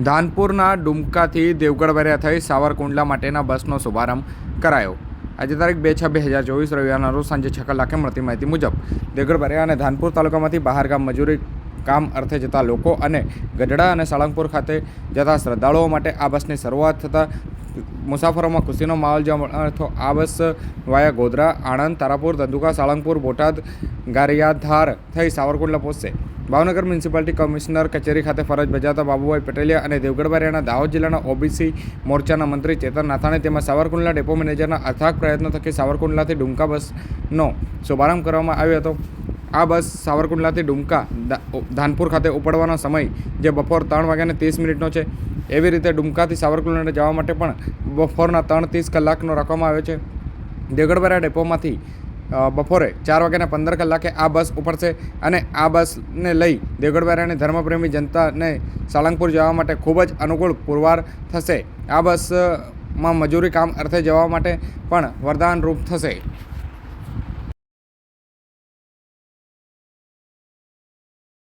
ધાનપુરના ડુમકાથી દેવગઢ બરિયા થઈ સાવરકુંડલા માટેના બસનો શુભારંભ કરાયો। આજે તારીખ 2/6/2024 રવિવારના રોજ સાંજે 6 કલાકે મળતી માહિતી મુજબ દેવગઢ બરિયા અને ધાનપુર તાલુકામાંથી બહારગામ મજૂરી કામ અર્થે જતા લોકો અને ગઢડા અને સાળંગપુર ખાતે જતા શ્રદ્ધાળુઓ માટે આ બસની શરૂઆત થતાં મુસાફરોમાં ખુશીનો માહોલ જોવા મળ્યો હતો। આ બસ વાયા ગોધરા, આણંદ, તારાપુર, ધંધુકા, સાળંગપુર, બોટાદ, ગારિયાધાર થઈ સાવરકુંડલા પહોંચશે। ભાવનગર મ્યુનિસિપાલિટી કમિશનર કચેરી ખાતે ફરજ બજાવતા બાબુભાઈ પટેલિયા અને દેવગઢ બરિયાના દાહોદ જિલ્લાના ઓબીસી મોરચાના મંત્રી ચેતન નાથાણી તેમજ સાવરકુંડલા ડેપો મેનેજરના અથાગ પ્રયત્નો થકી સાવરકુંડલાથી ડુમકા બસનો શુભારંભ કરવામાં આવ્યો હતો। આ બસ સાવરકુંડલાથી ડુમકા ધાનપુર ખાતે ઉપડવાનો સમય જે બપોર 3:30 છે, એવી રીતે ડુમકાથી સાવરકુંડલા જવા માટે પણ બપોરના 3:30 કલાકનો રાખવામાં આવ્યો છે। દેવગઢ બરિયા ડેપોમાંથી બપોરે 4:15 આ બસ ઉપડશે અને આ બસને લઈ દેવગઢ બરિયાની ધર્મપ્રેમી જનતાને સાળંગપુર જવા માટે ખૂબ જ અનુકૂળ પુરવાર થશે। આ બસમાં મજૂરી કામ અર્થે જવા માટે પણ વરદાન રૂપ થશે।